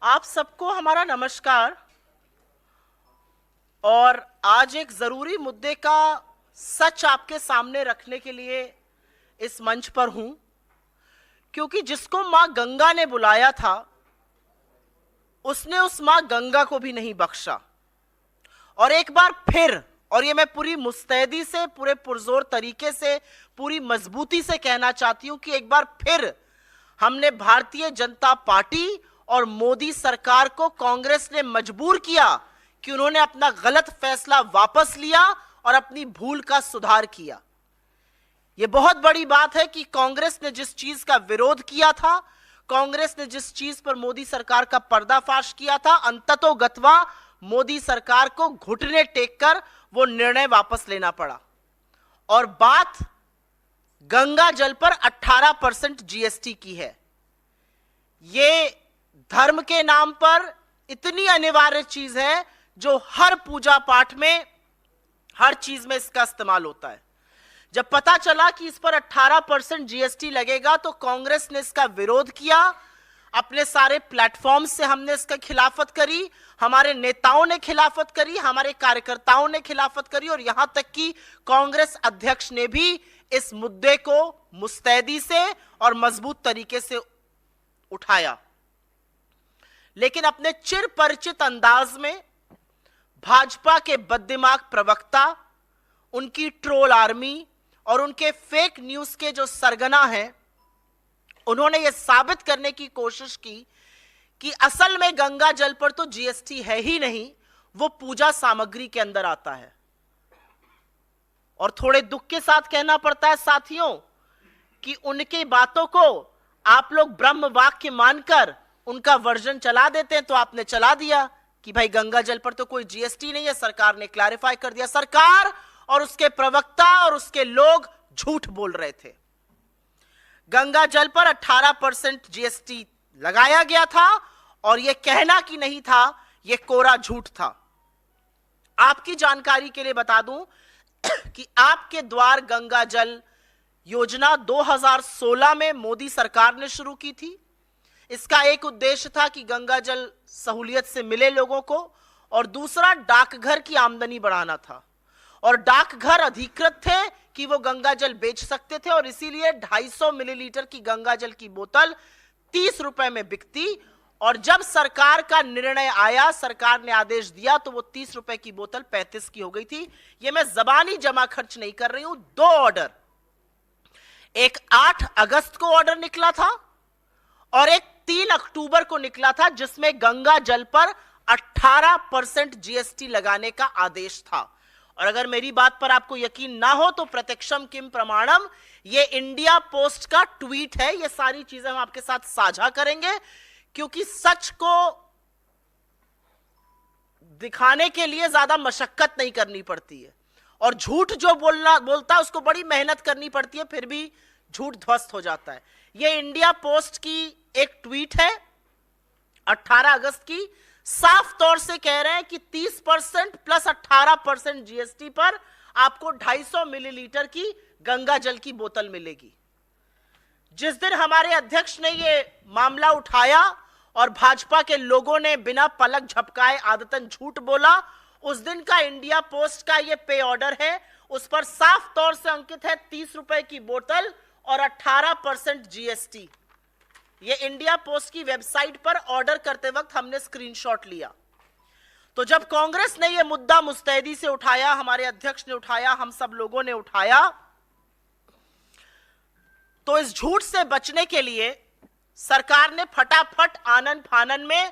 आप सबको हमारा नमस्कार। और आज एक जरूरी मुद्दे का सच आपके सामने रखने के लिए इस मंच पर हूं, क्योंकि जिसको मां गंगा ने बुलाया था उसने उस मां गंगा को भी नहीं बख्शा। और एक बार फिर, और ये मैं पूरी मुस्तैदी से, पूरे पुरजोर तरीके से, पूरी मजबूती से कहना चाहती हूं कि एक बार फिर हमने भारतीय जनता पार्टी और मोदी सरकार को, कांग्रेस ने मजबूर किया कि उन्होंने अपना गलत फैसला वापस लिया और अपनी भूल का सुधार किया। यह बहुत बड़ी बात है कि कांग्रेस ने जिस चीज का विरोध किया था, कांग्रेस ने जिस चीज पर मोदी सरकार का पर्दाफाश किया था, अंततोगत्वा मोदी सरकार को घुटने टेककर वो निर्णय वापस लेना पड़ा। और बात गंगा जल पर 18% जीएसटी की है। ये धर्म के नाम पर इतनी अनिवार्य चीज है जो हर पूजा पाठ में, हर चीज में इसका इस्तेमाल होता है। जब पता चला कि इस पर 18% जीएसटी लगेगा तो कांग्रेस ने इसका विरोध किया। अपने सारे प्लेटफॉर्म से हमने इसका खिलाफत करी, हमारे नेताओं ने खिलाफत करी, हमारे कार्यकर्ताओं ने खिलाफत करी, और यहां तक कि कांग्रेस अध्यक्ष ने भी इस मुद्दे को मुस्तैदी से और मजबूत तरीके से उठाया। लेकिन अपने चिर परिचित अंदाज में भाजपा के बददिमाग प्रवक्ता, उनकी ट्रोल आर्मी और उनके फेक न्यूज के जो सरगना हैं, उन्होंने यह साबित करने की कोशिश की कि असल में गंगा जल पर तो जीएसटी है ही नहीं, वो पूजा सामग्री के अंदर आता है। और थोड़े दुख के साथ कहना पड़ता है साथियों कि उनकी बातों को आप लोग ब्रह्म वाक्य मानकर उनका वर्जन चला देते हैं। तो आपने चला दिया कि भाई गंगा जल पर तो कोई जीएसटी नहीं है, सरकार ने क्लैरिफाई कर दिया। सरकार और उसके प्रवक्ता और उसके लोग झूठ बोल रहे थे। गंगा जल पर 18% जीएसटी लगाया गया था और यह कहना कि नहीं था, यह कोरा झूठ था। आपकी जानकारी के लिए बता दूं कि आपके द्वार गंगा जल योजना 2016 में मोदी सरकार ने शुरू की थी। इसका एक उद्देश्य था कि गंगा जल सहूलियत से मिले लोगों को, और दूसरा डाकघर की आमदनी बढ़ाना था। और डाकघर अधिकृत थे कि वो गंगा जल बेच सकते थे, और इसीलिए 250 मिलीलीटर की गंगा जल की बोतल 30 रुपए में बिकती। और जब सरकार का निर्णय आया, सरकार ने आदेश दिया, तो वो 30 रुपए की बोतल 35 की हो गई थी। ये मैं जबानी जमा खर्च नहीं कर रही हूं। 2 ऑर्डर, एक 8 अगस्त को ऑर्डर निकला था और एक 3 अक्टूबर को निकला था, जिसमें गंगा जल पर 18% जीएसटी लगाने का आदेश था। और अगर मेरी बात पर आपको यकीन ना हो तो प्रत्यक्षम किम प्रमाणम, ये इंडिया पोस्ट का ट्वीट है। ये सारी चीजें हम आपके साथ साझा करेंगे, क्योंकि सच को दिखाने के लिए ज्यादा मशक्कत नहीं करनी पड़ती है, और झूठ जो बोलता है उसको बड़ी मेहनत करनी पड़ती है, फिर भी झूठ ध्वस्त हो जाता है। ये इंडिया पोस्ट की एक ट्वीट है 18 अगस्त की। साफ तौर से कह रहे हैं कि 30% प्लस 18% जीएसटी पर आपको 250 मिलीलीटर की गंगा जल की बोतल मिलेगी। जिस दिन हमारे अध्यक्ष ने यह मामला उठाया और भाजपा के लोगों ने बिना पलक झपकाए आदतन झूठ बोला, उस दिन का इंडिया पोस्ट का यह पे ऑर्डर है। उस पर साफ तौर से अंकित है 30 रुपए की बोतल और 18% जीएसटी। ये इंडिया पोस्ट की वेबसाइट पर ऑर्डर करते वक्त हमने स्क्रीनशॉट लिया। तो जब कांग्रेस ने यह मुद्दा मुस्तैदी से उठाया, हमारे अध्यक्ष ने उठाया, हम सब लोगों ने उठाया, तो इस झूठ से बचने के लिए सरकार ने फटाफट आनन फानन में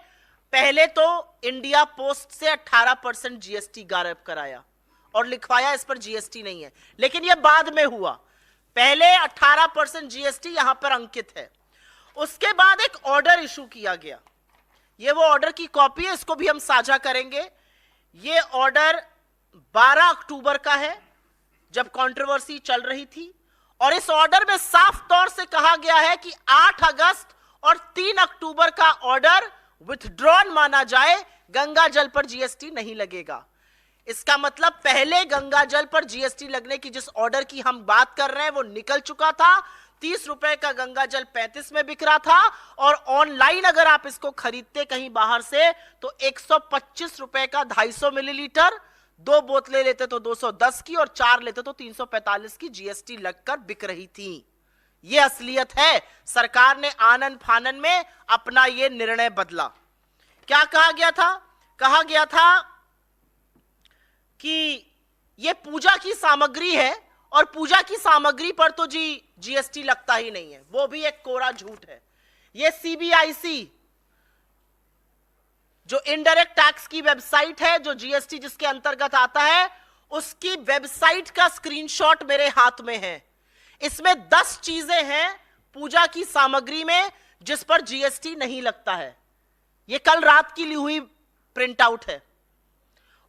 पहले तो इंडिया पोस्ट से 18% जीएसटी गायब कराया और लिखवाया इस पर जीएसटी नहीं है। लेकिन यह बाद में हुआ, पहले 18% जीएसटी यहां पर अंकित है। उसके बाद एक ऑर्डर इशू किया गया। यह वो ऑर्डर की कॉपी है, इसको भी हम साझा करेंगे। यह ऑर्डर 12 अक्टूबर का है, जब कंट्रोवर्सी चल रही थी। और इस ऑर्डर में साफ तौर से कहा गया है कि 8 अगस्त और 3 अक्टूबर का ऑर्डर विथड्रॉन माना जाए, गंगा जल पर जीएसटी नहीं लगेगा। इसका मतलब पहले गंगा जल पर जीएसटी लगने की जिस ऑर्डर की हम बात कर रहे हैं वो निकल चुका था। 30 रुपए का गंगा जल 35 में बिक रहा था, और ऑनलाइन अगर आप इसको खरीदते कहीं बाहर से तो 125 रुपए का 250 मिलीलीटर, 2 बोतलें लेते तो 210 की और 4 लेते तो 345 की जीएसटी लगकर बिक रही थी। ये असलियत है। सरकार ने आनन फानन में अपना ये निर्णय बदला। क्या कहा गया था? कहा गया था कि ये पूजा की सामग्री है और पूजा की सामग्री पर तो जीएसटी लगता ही नहीं है। वो भी एक कोरा झूठ है। ये सीबीआईसी जो इनडायरेक्ट टैक्स की वेबसाइट है, जो जीएसटी जिसके अंतर्गत आता है, उसकी वेबसाइट का स्क्रीनशॉट मेरे हाथ में है। इसमें 10 चीजें हैं पूजा की सामग्री में जिस पर जीएसटी नहीं लगता है। यह कल रात की ली हुई प्रिंट आउट है।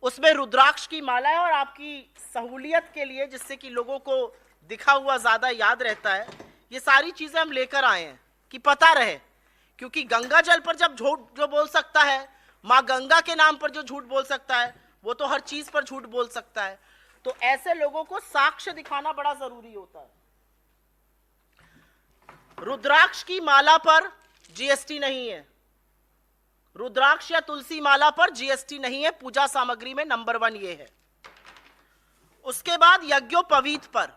उसमें रुद्राक्ष की माला है, और आपकी सहूलियत के लिए, जिससे कि लोगों को दिखा हुआ ज्यादा याद रहता है, ये सारी चीजें हम लेकर आए हैं कि पता रहे। क्योंकि गंगा जल पर जब झूठ जो बोल सकता है, मां गंगा के नाम पर जो झूठ बोल सकता है, वो तो हर चीज पर झूठ बोल सकता है। तो ऐसे लोगों को साक्ष्य दिखाना बड़ा जरूरी होता है। रुद्राक्ष की माला पर जीएसटी नहीं है। रुद्राक्ष या तुलसी माला पर जीएसटी नहीं है। पूजा सामग्री में नंबर 1 ये है। उसके बाद यज्ञोपवीत पर,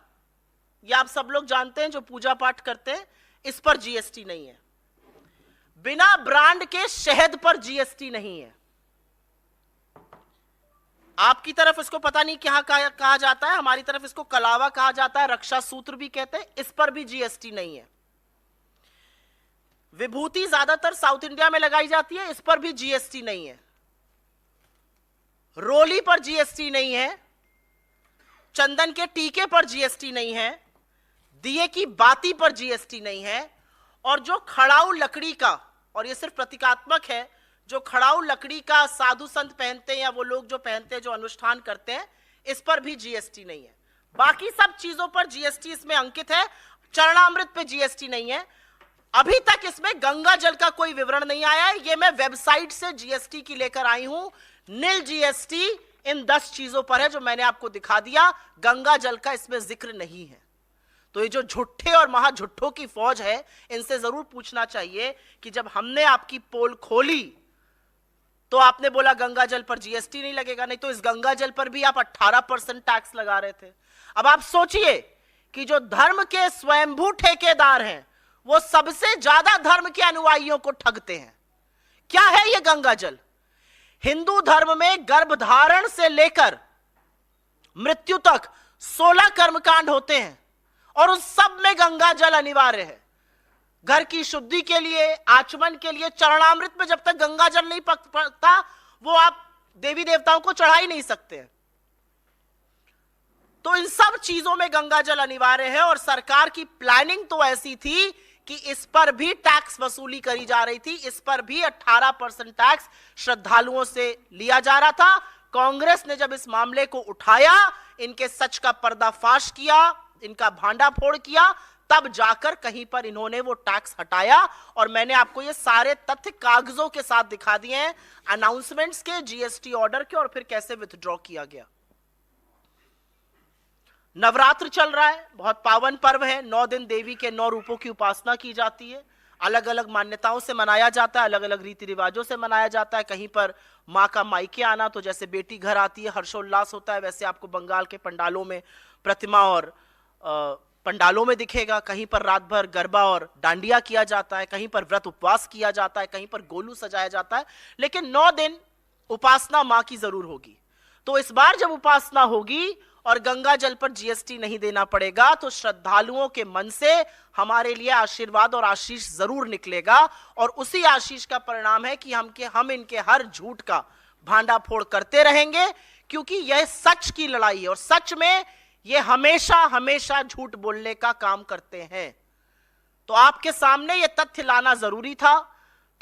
यह आप सब लोग जानते हैं जो पूजा पाठ करते हैं, इस पर जीएसटी नहीं है। बिना ब्रांड के शहद पर जीएसटी नहीं है। आपकी तरफ इसको पता नहीं क्या कहा जाता है, हमारी तरफ इसको कलावा कहा जाता है, रक्षा सूत्र भी कहते हैं, इस पर भी जीएसटी नहीं है। विभूति ज्यादातर साउथ इंडिया में लगाई जाती है, इस पर भी जीएसटी नहीं है। रोली पर जीएसटी नहीं है। चंदन के टीके पर जीएसटी नहीं है। दिए की बाती पर जीएसटी नहीं है। और जो खड़ाऊ लकड़ी का, और ये सिर्फ प्रतीकात्मक है, जो खड़ाऊ लकड़ी का साधु संत पहनते हैं या वो लोग जो पहनते हैं, जो अनुष्ठान करते हैं, इस पर भी जीएसटी नहीं है। बाकी सब चीजों पर जीएसटी इसमें अंकित है। चरणामृत पे जीएसटी नहीं है। अभी तक इसमें गंगा जल का कोई विवरण नहीं आया है। ये मैं वेबसाइट से जीएसटी की लेकर आई हूं। नील जीएसटी इन 10 चीजों पर है जो मैंने आपको दिखा दिया। गंगा जल का इसमें जिक्र नहीं है। तो ये जो झुट्ठे और महाझुट्ठों की फौज है, इनसे जरूर पूछना चाहिए कि जब हमने आपकी पोल खोली तो आपने बोला गंगा जल पर जीएसटी नहीं लगेगा, नहीं तो इस गंगा जल पर भी आप 18% टैक्स लगा रहे थे। अब आप सोचिए कि जो धर्म के स्वयंभू ठेकेदार हैं, वो सबसे ज्यादा धर्म के अनुयायियों को ठगते हैं। क्या है ये गंगा जल? हिंदू धर्म में गर्भधारण से लेकर मृत्यु तक 16 कर्मकांड होते हैं और उन सब में गंगा जल अनिवार्य है। घर की शुद्धि के लिए, आचमन के लिए, चरणामृत में जब तक गंगा जल नहीं पकता, वो आप देवी देवताओं को चढ़ा ही नहीं सकते। तो इन सब चीजों में गंगा जल अनिवार्य है। और सरकार की प्लानिंग तो ऐसी थी कि इस पर भी टैक्स वसूली करी जा रही थी। इस पर भी 18% टैक्स श्रद्धालुओं से लिया जा रहा था। कांग्रेस ने जब इस मामले को उठाया, इनके सच का पर्दाफाश किया, इनका भांडाफोड़ किया, तब जाकर कहीं पर इन्होंने वो टैक्स हटाया। और मैंने आपको ये सारे तथ्य कागजों के साथ दिखा दिए हैं, अनाउंसमेंट्स के, जीएसटी ऑर्डर के, और फिर कैसे विथड्रॉ किया गया। नवरात्र चल रहा है, बहुत पावन पर्व है। 9 दिन देवी के 9 रूपों की उपासना की जाती है। अलग अलग मान्यताओं से मनाया जाता है, अलग अलग रीति रिवाजों से मनाया जाता है। कहीं पर माँ का मायके आना, तो जैसे बेटी घर आती है हर्षोल्लास होता है, वैसे आपको बंगाल के पंडालों में प्रतिमा और पंडालों में दिखेगा। कहीं पर रात भर गरबा और डांडिया किया जाता है, कहीं पर व्रत उपवास किया जाता है, कहीं पर गोलू सजाया जाता है। लेकिन 9 दिन उपासना माँ की जरूर होगी। तो इस बार जब उपासना होगी और गंगा जल पर जीएसटी नहीं देना पड़ेगा, तो श्रद्धालुओं के मन से हमारे लिए आशीर्वाद और आशीष जरूर निकलेगा। और उसी आशीष का परिणाम है कि हम इनके हर झूठ का भांडाफोड़ करते रहेंगे, क्योंकि यह सच की लड़ाई है और सच में ये हमेशा हमेशा झूठ बोलने का काम करते हैं। तो आपके सामने ये तथ्य लाना जरूरी था।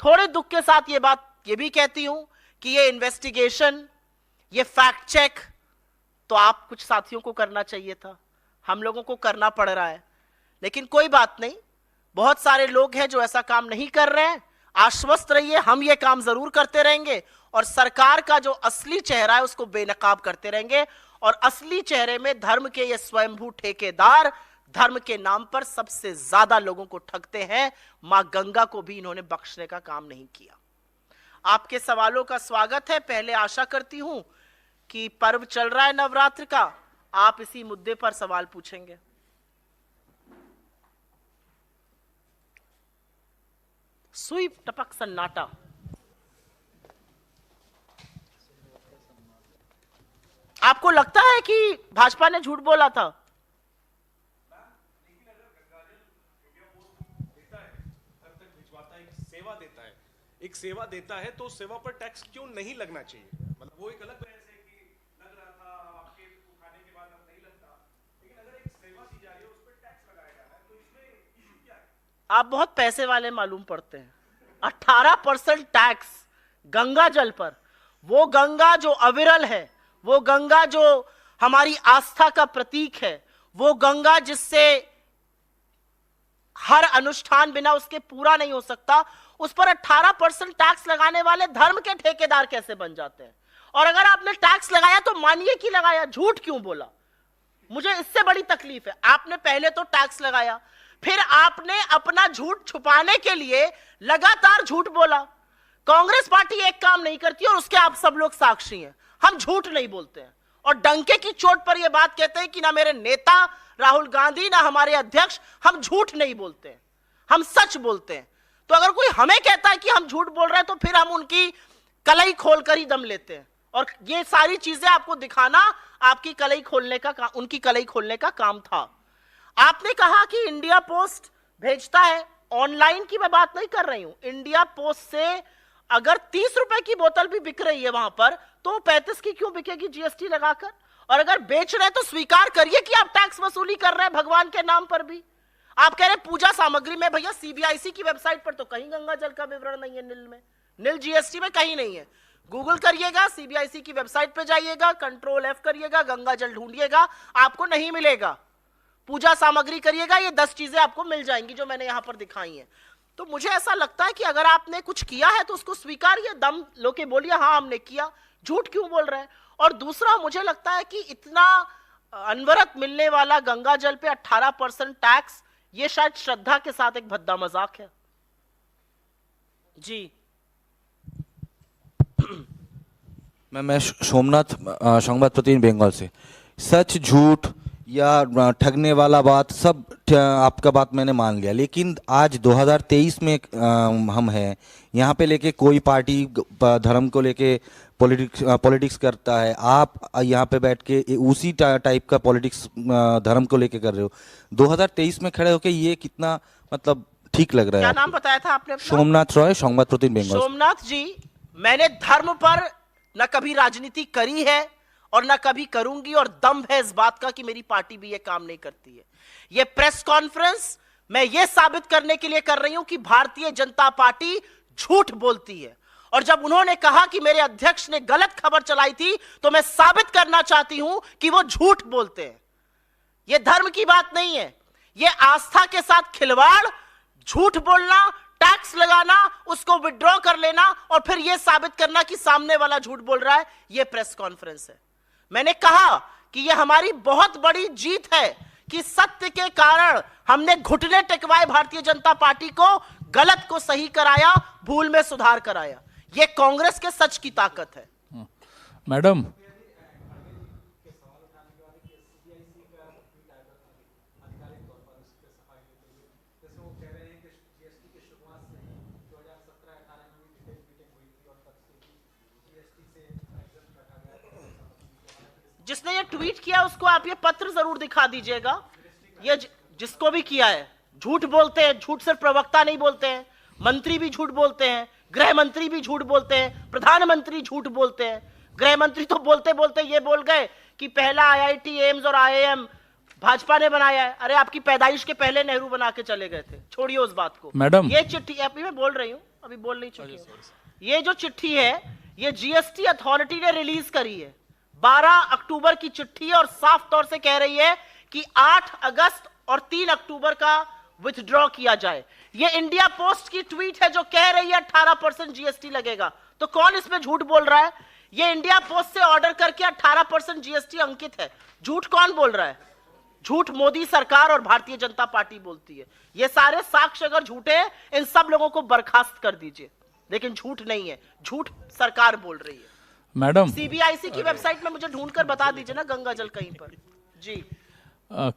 थोड़े दुख के साथ ये बात ये भी कहती हूं कि ये इन्वेस्टिगेशन, ये फैक्ट चेक तो आप कुछ साथियों को करना चाहिए था, हम लोगों को करना पड़ रहा है। लेकिन कोई बात नहीं, बहुत सारे लोग हैं जो ऐसा काम नहीं कर रहे हैं। आश्वस्त रहिए, हम ये काम जरूर करते रहेंगे और सरकार का जो असली चेहरा है उसको बेनकाब करते रहेंगे। और असली चेहरे में धर्म के ये स्वयंभू ठेकेदार धर्म के नाम पर सबसे ज्यादा लोगों को ठगते हैं। मां गंगा को भी इन्होंने बख्शने का काम नहीं किया। आपके सवालों का स्वागत है। पहले आशा करती हूं कि पर्व चल रहा है नवरात्र का, आप इसी मुद्दे पर सवाल पूछेंगे। सुई टपक सन्नाटा। आपको लगता है कि भाजपा ने झूठ बोला था? एक सेवा देता है तो सेवा पर टैक्स क्यों नहीं लगना चाहिए? मतलब वो एक अलग बहस है कि लग रहा था आपके खाने के बाद अब नहीं लगता, लेकिन अगर एक सेवा दी जा रही है उस पर टैक्स लगाया जा रहा है तो इसमें इशू क्या है? आप बहुत पैसे वाले मालूम पड़ते हैं। 18% टैक्स गंगा जल पर, वो गंगा जो अविरल है, वो गंगा जो हमारी आस्था का प्रतीक है, वो गंगा जिससे हर अनुष्ठान बिना उसके पूरा नहीं हो सकता, उस पर 18% टैक्स लगाने वाले धर्म के ठेकेदार कैसे बन जाते हैं? और अगर आपने टैक्स लगाया तो मानिए कि लगाया, झूठ क्यों बोला? मुझे इससे बड़ी तकलीफ है। आपने पहले तो टैक्स लगाया, फिर आपने अपना झूठ छुपाने के लिए लगातार झूठ बोला। कांग्रेस पार्टी एक काम नहीं करती और उसके आप सब लोग साक्षी हैं। हम झूठ नहीं बोलते हैं और डंके की चोट पर यह बात कहते हैं कि ना मेरे नेता राहुल गांधी ना हमारे अध्यक्ष, हम झूठ नहीं बोलते हैं, हम सच बोलते हैं। तो अगर कोई हमें कहता है कि हम झूठ बोल रहे हैं तो फिर हम उनकी कलई खोलकर ही दम लेते हैं। और ये सारी चीजें आपको दिखाना आपकी कलई खोलने का उनकी कलई खोलने का काम था। आपने कहा कि इंडिया पोस्ट भेजता है, ऑनलाइन की मैं बात नहीं कर रही हूं। इंडिया पोस्ट से अगर 30 रुपए की बोतल भी बिक रही है वहां पर, तो 35 की क्यों बिकेगी जीएसटी लगाकर? और अगर बेच रहे तो स्वीकार करिए कि आप टैक्स वसूली कर रहे हैं भगवान के नाम पर भी। आप कह रहे पूजा सामग्री में, भैया सीबीआईसी की वेबसाइट पर तो कहीं गंगा जल का विवरण नहीं है, नील में, नील जीएसटी में कहीं नहीं है। गूगल करिएगा, सीबीआईसी की वेबसाइट पे जाइएगा, कंट्रोल F करिएगा, गंगा जल ढूंढिएगा, आपको नहीं मिलेगा। पूजा सामग्री करिएगा, ये 10 चीजें आपको मिल जाएंगी जो मैंने यहां पर दिखाई हैं। तो मुझे ऐसा लगता है कि अगर आपने कुछ किया है तो उसको स्वीकारिए, दम लोके बोलिए हाँ हमने किया, झूठ क्यों बोल रहे हैं? और दूसरा, मुझे लगता है कि इतना अनवरत मिलने वाला गंगा जल पे 18% टैक्स, ये शायद श्रद्धा के साथ एक भद्दा मजाक है। जी मैं सोमनाथ, संवाद प्रतिनिधि बंगाल से। सच झूठ या ठगने वाला बात सब आपका बात मैंने मान लिया, लेकिन आज 2023 में हम हैं, यहाँ पे लेके कोई पार्टी धर्म को लेके पॉलिटिक्स करता है। आप यहाँ पे बैठ के उसी टाइप का पॉलिटिक्स धर्म को लेके कर रहे हो। 2023 में खड़े होके ये कितना मतलब ठीक लग रहा है? क्या नाम बताया था आपने अपना? सोमनाथ रॉय, संवाद प्रतिनिधि बंगाल। सोमनाथ जी, मैंने धर्म पर न कभी राजनीति करी है और ना कभी करूंगी, और दम है इस बात का कि मेरी पार्टी भी ये काम नहीं करती है। ये प्रेस कॉन्फ्रेंस मैं ये साबित करने के लिए कर रही हूं कि भारतीय जनता पार्टी झूठ बोलती है। और जब उन्होंने कहा कि मेरे अध्यक्ष ने गलत खबर चलाई थी, तो मैं साबित करना चाहती हूं कि वो झूठ बोलते हैं। ये धर्म की बात नहीं है, ये आस्था के साथ खिलवाड़, झूठ बोलना, टैक्स लगाना, उसको विड्रॉ कर लेना और फिर यह साबित करना कि सामने वाला झूठ बोल रहा है, यह प्रेस कॉन्फ्रेंस है। मैंने कहा कि यह हमारी बहुत बड़ी जीत है कि सत्य के कारण हमने घुटने टेकवाए भारतीय जनता पार्टी को, गलत को सही कराया, भूल में सुधार कराया। यह कांग्रेस के सच की ताकत है। मैडम, जिसने ये ट्वीट किया उसको आप ये पत्र जरूर दिखा दीजिएगा। ये जिसको भी किया है, झूठ बोलते हैं, झूठ सिर्फ प्रवक्ता नहीं बोलते हैं, मंत्री भी झूठ बोलते हैं, गृह मंत्री भी झूठ बोलते हैं, प्रधानमंत्री झूठ बोलते हैं। गृह मंत्री तो बोलते बोलते ये बोल गए कि पहला IIT एम्स और IIM भाजपा ने बनाया है। अरे आपकी पैदाइश के पहले नेहरू बना के चले गए थे, छोड़िए उस बात को। मैडम, ये चिट्ठी अभी मैं बोल रही हूँ, अभी बोल नहीं चुकी हूँ। ये जो चिट्ठी है ये GST अथॉरिटी ने रिलीज करी है, 12 अक्टूबर की चिट्ठी है और साफ तौर से कह रही है कि 8 अगस्त और 3 अक्टूबर का विथड्रॉ किया जाए। ये इंडिया पोस्ट की ट्वीट है जो कह रही है 18% GST लगेगा। तो कौन इसमें झूठ बोल रहा है? ये इंडिया पोस्ट से ऑर्डर करके 18% GST अंकित है, झूठ कौन बोल रहा है? झूठ मोदी सरकार और भारतीय जनता पार्टी बोलती है। ये सारे साक्ष्य अगर झूठे हैं, इन सब लोगों को बर्खास्त कर दीजिए, लेकिन झूठ नहीं है, झूठ सरकार बोल रही है। मैडम, सीबीआईसी की वेबसाइट में मुझे ढूंढकर बता दीजिए ना गंगा जल कहीं पर। जी,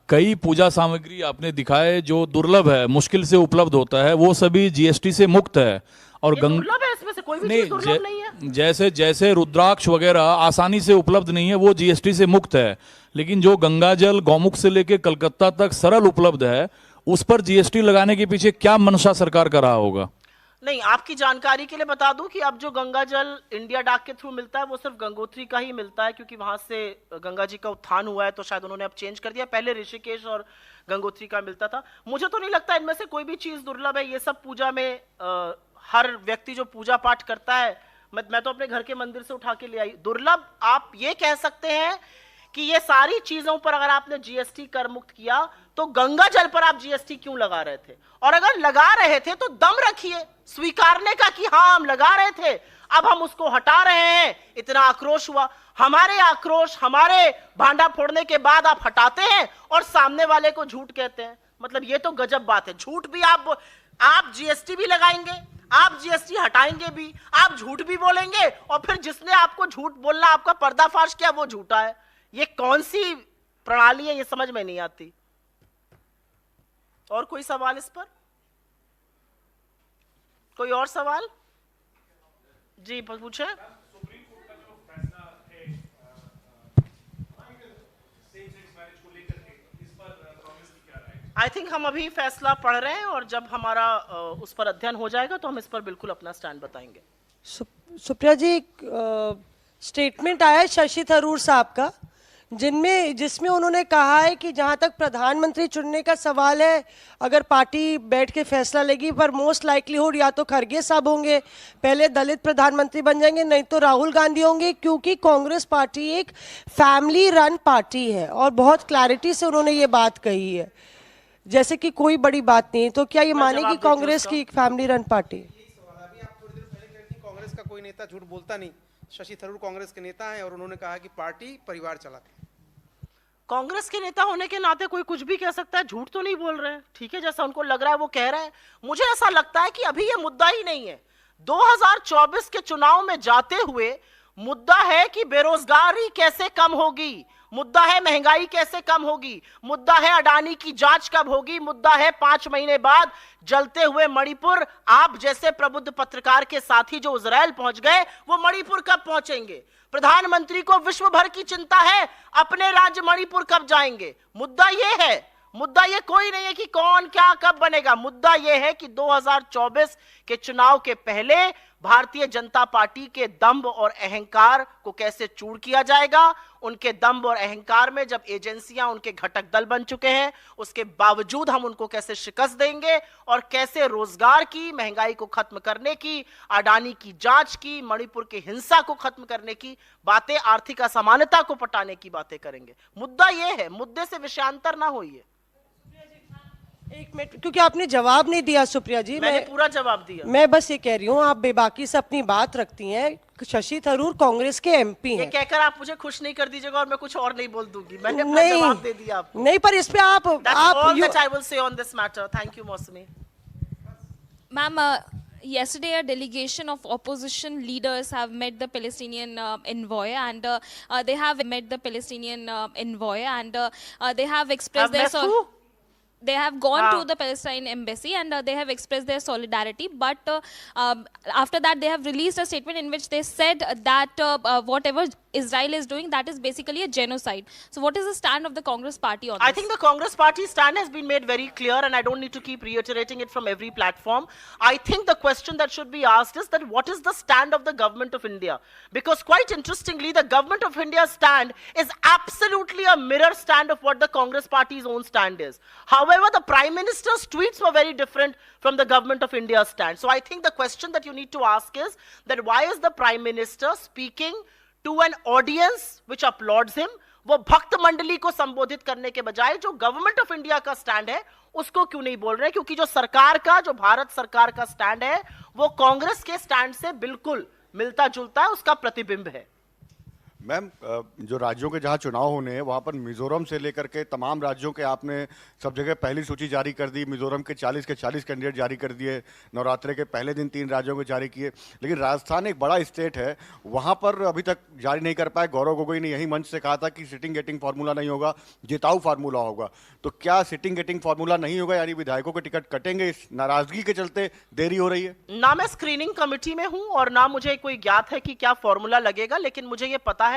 कई पूजा सामग्री आपने दिखाए जो दुर्लभ है, मुश्किल से उपलब्ध होता है, वो सभी जीएसटी से मुक्त है। और दुर्लभ है, इसमें से कोई भी चीज दुर्लभ नहीं है। जैसे जैसे रुद्राक्ष वगैरह आसानी से उपलब्ध नहीं है, वो जीएसटी से मुक्त है। लेकिन जो गंगा जल गौमुख से लेके कलकत्ता तक सरल उपलब्ध है, उस पर जीएसटी लगाने के पीछे क्या मंशा सरकार का रहा होगा? नहीं, आपकी जानकारी के लिए बता दूं कि अब जो गंगा जल इंडिया डाक के थ्रू मिलता है वो सिर्फ गंगोत्री का ही मिलता है, क्योंकि वहां से गंगा जी का उत्थान हुआ है, तो शायद उन्होंने अब चेंज कर दिया। पहले ऋषिकेश और गंगोत्री का मिलता था। मुझे तो नहीं लगता इनमें से कोई भी चीज दुर्लभ है। ये सब पूजा में हर व्यक्ति जो पूजा पाठ करता है, मैं तो अपने घर के मंदिर से उठा के ले आई। दुर्लभ आप ये कह सकते हैं कि ये सारी चीजों पर अगर आपने जीएसटी कर मुक्त किया, तो गंगा जल पर आप जीएसटी क्यों लगा रहे थे? और अगर लगा रहे थे तो दम रखिए स्वीकारने का कि हाँ हम लगा रहे थे, अब हम उसको हटा रहे हैं। इतना आक्रोश हुआ, हमारे आक्रोश, हमारे भांडा फोड़ने के बाद आप हटाते हैं और सामने वाले को झूठ कहते हैं। मतलब ये तो गजब बात है। झूठ भी आप जीएसटी भी लगाएंगे, आप जीएसटी हटाएंगे भी, आप झूठ भी बोलेंगे, और फिर जिसने आपको झूठ बोलना, आपका पर्दाफाश किया, वो झूठा है। ये कौन सी प्रणाली है, ये समझ में नहीं आती। और कोई सवाल इस पर? कोई और सवाल? जी पूछे। आई थिंक हम अभी फैसला पढ़ रहे हैं, और जब हमारा उस पर अध्ययन हो जाएगा तो हम इस पर बिल्कुल अपना स्टैंड बताएंगे। सुप्रिया जी, एक स्टेटमेंट आया है शशि थरूर साहब का, जिसमें उन्होंने कहा है कि जहां तक प्रधानमंत्री चुनने का सवाल है, अगर पार्टी बैठ के फैसला लेगी, पर मोस्ट लाइकलीहुड या तो खड़गे साहब होंगे, पहले दलित प्रधानमंत्री बन जाएंगे, नहीं तो राहुल गांधी होंगे, क्योंकि कांग्रेस पार्टी एक फैमिली रन पार्टी है। और बहुत क्लैरिटी से उन्होंने ये बात कही है, जैसे कि कोई बड़ी बात नहीं। तो क्या ये मानेगी कांग्रेस की एक फैमिली रन पार्टी? कांग्रेस का कोई नेता झूठ बोलता नहीं। शशि थरूर कांग्रेस के नेता हैं और उन्होंने कहा कि पार्टी परिवार चलाती है। कांग्रेस के नेता होने के नाते कोई कुछ भी कह सकता है, झूठ तो नहीं बोल रहे हैं। ठीक है, जैसा उनको लग रहा है वो कह रहे हैं। मुझे ऐसा लगता है कि अभी ये मुद्दा ही नहीं है। 2024 के चुनाव में जाते हुए मुद्दा है कि बेरोजगारी कैसे कम होगी, मुद्दा है महंगाई कैसे कम होगी, मुद्दा है अडानी की जांच कब होगी, मुद्दा है 5 महीने बाद जलते हुए मणिपुर। आप जैसे प्रबुद्ध पत्रकार के साथी जो इजराइल पहुंच गए, वो मणिपुर कब पहुंचेंगे? प्रधानमंत्री को विश्व भर की चिंता है, अपने राज्य मणिपुर कब जाएंगे? मुद्दा ये है। मुद्दा ये कोई नहीं है कि कौन क्या कब बनेगा। मुद्दा ये है कि 2024 के चुनाव के पहले भारतीय जनता पार्टी के दंभ और अहंकार को कैसे चूर किया जाएगा। उनके दंभ और अहंकार में जब एजेंसियां उनके घटक दल बन चुके हैं, उसके बावजूद हम उनको कैसे शिकस्त देंगे, और कैसे रोजगार की, महंगाई को खत्म करने की, अडानी की जांच की, मणिपुर की हिंसा को खत्म करने की बातें, आर्थिक असमानता को पटाने की बातें करेंगे। मुद्दा यह है, मुद्दे से विषयांतर ना होइए। एक मिनट, क्योंकि आपने जवाब नहीं दिया सुप्रिया जी। मैंने पूरा जवाब दिया। मैं बस ये कह रही हूँ, आप बेबाकी से अपनी बात रखती हैं। शशि थरूर कांग्रेस के एमपी हैं। ये कहकर आप मुझे खुश नहीं कर दीजिएगा और मैं कुछ और नहीं बोल दूंगी। मैंने अपना जवाब दे दिया आपको। नहीं, पर इस पे आप all that I will say on this matter. Thank you, Mosmi. Ma'am, yesterday a delegation of opposition leaders have met the Palestinian envoy, and they have met the Palestinian envoy, and they have expressed they have gone to the Palestine embassy, and they have expressed their solidarity. But after that, they have released a statement in which they said that whatever Israel is doing, that is basically a genocide. So what is the stand of the Congress party on this? I think the Congress party stand has been made very clear, and I don't need to keep reiterating it from every platform. I think the question that should be asked is that what is the stand of the government of India? Because quite interestingly, the government of India's stand is absolutely a mirror stand of what the Congress party's own stand is. However, the Prime Minister's tweets were very different from the government of India's stand. So I think the question that you need to ask is that why is the Prime Minister speaking to an audience which applauds him? वो भक्त मंडली को संबोधित करने के बजाय जो government of India का स्टैंड है उसको क्यों नहीं बोल रहे? क्योंकि जो सरकार का, जो भारत सरकार का स्टैंड है, वो कांग्रेस के स्टैंड से बिल्कुल मिलता जुलता है, उसका प्रतिबिंब है। मैम, जो राज्यों के जहाँ चुनाव होने हैं वहाँ पर मिजोरम से लेकर के तमाम राज्यों के आपने सब जगह पहली सूची जारी कर दी। मिजोरम के 40 कैंडिडेट जारी कर दिए, नवरात्रे के पहले दिन 3 राज्यों के जारी किए, लेकिन राजस्थान एक बड़ा स्टेट है, वहाँ पर अभी तक जारी नहीं कर पाए। गौरव गोगोई ने यही मंच से कहा था कि सिटिंग गेटिंग फार्मूला नहीं होगा, जिताऊ फार्मूला होगा। तो क्या सिटिंग गेटिंग फार्मूला नहीं होगा, यानी विधायकों के टिकट कटेंगे? इस नाराजगी के चलते देरी हो रही है? ना मैं स्क्रीनिंग कमेटी में हूं और ना मुझे कोई ज्ञात है कि क्या फॉर्मूला लगेगा, लेकिन मुझे ये पता है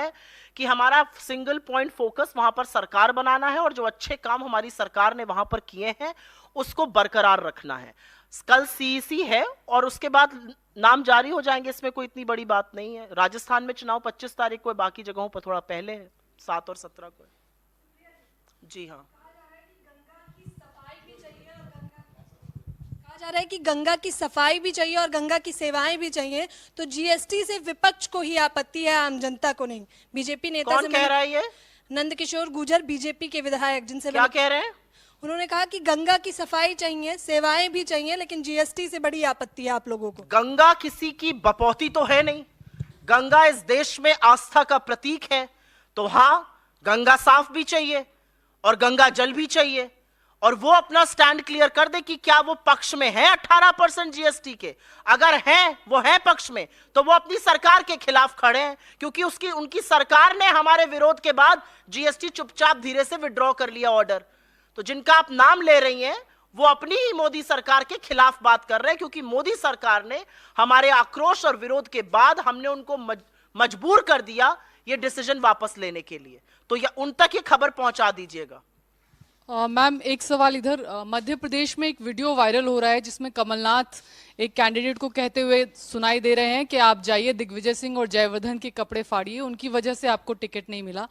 कि हमारा सिंगल पॉइंट फोकस वहां पर सरकार बनाना है और जो अच्छे काम हमारी सरकार ने वहां पर किए हैं उसको बरकरार रखना है। कल सीईसी है और उसके बाद नाम जारी हो जाएंगे, इसमें कोई इतनी बड़ी बात नहीं है। राजस्थान में चुनाव 25 तारीख को है, बाकी जगहों पर थोड़ा पहले है, 7 और 17 को है। जी हाँ, जा रहा है कि गंगा की सफाई भी चाहिए और गंगा की सेवाएं भी चाहिए, तो जीएसटी से विपक्ष को ही आपत्ति है, आम जनता को नहीं। बीजेपी नेता कौन कह रहा है ये? नंदकिशोर गुर्जर, बीजेपी के विधायक, जिनसे क्या कह रहे हैं? उन्होंने कहा कि गंगा की सफाई चाहिए, सेवाएं भी चाहिए, लेकिन जीएसटी से बड़ी आपत्ति है आप लोगों को। गंगा किसी की बपौती तो है नहीं, गंगा इस देश में आस्था का प्रतीक है। तो हाँ, गंगा साफ भी चाहिए और गंगा जल भी चाहिए, और वो अपना स्टैंड क्लियर कर दे कि क्या वो पक्ष में है 18% जीएसटी के। अगर है, वो है पक्ष में, तो वो अपनी सरकार के खिलाफ खड़े हैं, क्योंकि उनकी सरकार ने हमारे विरोध के बाद जीएसटी चुपचाप धीरे से विड्रॉ कर लिया ऑर्डर। तो जिनका आप नाम ले रही हैं वो अपनी ही मोदी सरकार के खिलाफ बात कर रहे हैं, क्योंकि मोदी सरकार ने हमारे आक्रोश और विरोध के बाद हमने उनको मजबूर कर दिया ये डिसीजन वापस लेने के लिए। तो उन तक ये खबर पहुंचा दीजिएगा। मैम, एक सवाल इधर, मध्य प्रदेश में एक वीडियो वायरल हो रहा है जिसमें कमलनाथ एक कैंडिडेट को कहते हुए सुनाई दे रहे हैं कि आप जाइए दिग्विजय सिंह और जयवर्धन के कपड़े फाड़िए, उनकी वजह से आपको टिकट नहीं मिला।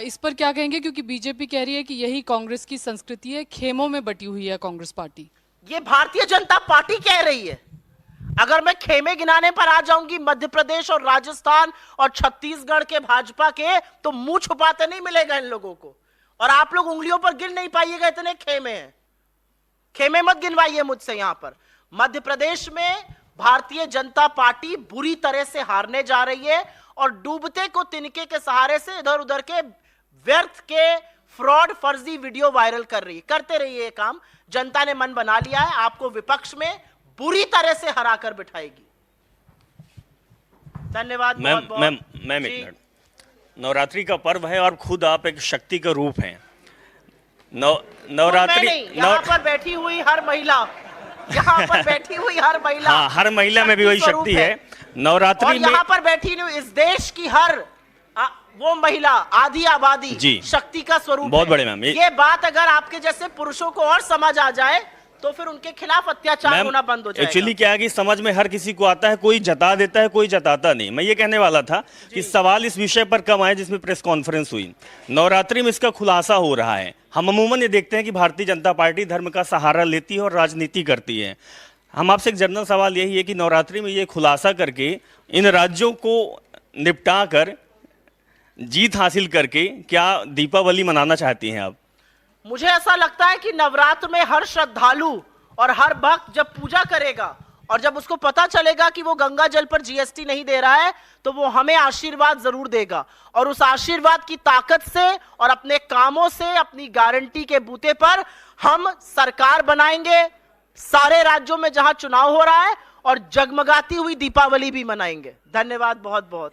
इस पर क्या कहेंगे, क्योंकि बीजेपी कह रही है कि यही कांग्रेस की संस्कृति है, खेमों में बटी हुई है कांग्रेस पार्टी। ये भारतीय जनता पार्टी कह रही है। अगर मैं खेमे गिनाने पर आ जाऊंगी मध्य प्रदेश और राजस्थान और छत्तीसगढ़ के भाजपा के, तो मुंह छुपाते नहीं मिलेगा इन लोगों को, और आप लोग उंगलियों पर गिन नहीं पाइएगा इतने खेमे हैं। खेमे मत गिनवाइए मुझसे। यहां पर मध्य प्रदेश में भारतीय जनता पार्टी बुरी तरह से हारने जा रही है और डूबते को तिनके के सहारे से इधर उधर के व्यर्थ के फ्रॉड फर्जी वीडियो वायरल कर रही है। करते रहिए ये काम, जनता ने मन बना लिया है, आपको विपक्ष में बुरी तरह से हरा कर बिठाएगी। धन्यवाद। मैम, नवरात्रि का पर्व है और खुद आप एक शक्ति का रूप हैं। नवरात्रि यहाँ पर बैठी हुई हर महिला, यहाँ पर बैठी हुई हर महिला, हाँ, हर महिला में भी वही शक्ति है। नवरात्रि में यहाँ पर बैठी हुई इस देश की हर वो महिला, आधी आबादी जी शक्ति का स्वरूप। बहुत बड़े मैम, ये बात अगर आपके जैसे पुरुषों को और समझ आ जाए तो फिर उनके खिलाफ अत्याचार होना बंद हो जाएगा। एक्चुअली क्या है कि समझ में हर किसी को आता है, कोई जता देता है, कोई जताता नहीं। मैं ये कहने वाला था कि सवाल इस विषय पर कम आए जिसमें प्रेस कॉन्फ्रेंस हुई। नवरात्रि में इसका खुलासा हो रहा है। हम अमूमन ये देखते हैं कि भारतीय जनता पार्टी धर्म का सहारा लेती है और राजनीति करती है। हम आपसे एक जनरल सवाल यही है कि नवरात्रि में ये खुलासा करके इन राज्यों को निपटा कर जीत हासिल करके क्या दीपावली मनाना चाहती हैं आप? मुझे ऐसा लगता है कि नवरात्र में हर श्रद्धालु और हर भक्त जब पूजा करेगा और जब उसको पता चलेगा कि वो गंगा जल पर जीएसटी नहीं दे रहा है, तो वो हमें आशीर्वाद जरूर देगा, और उस आशीर्वाद की ताकत से और अपने कामों से, अपनी गारंटी के बूते पर हम सरकार बनाएंगे सारे राज्यों में जहां चुनाव हो रहा है, और जगमगाती हुई दीपावली भी मनाएंगे। धन्यवाद बहुत बहुत।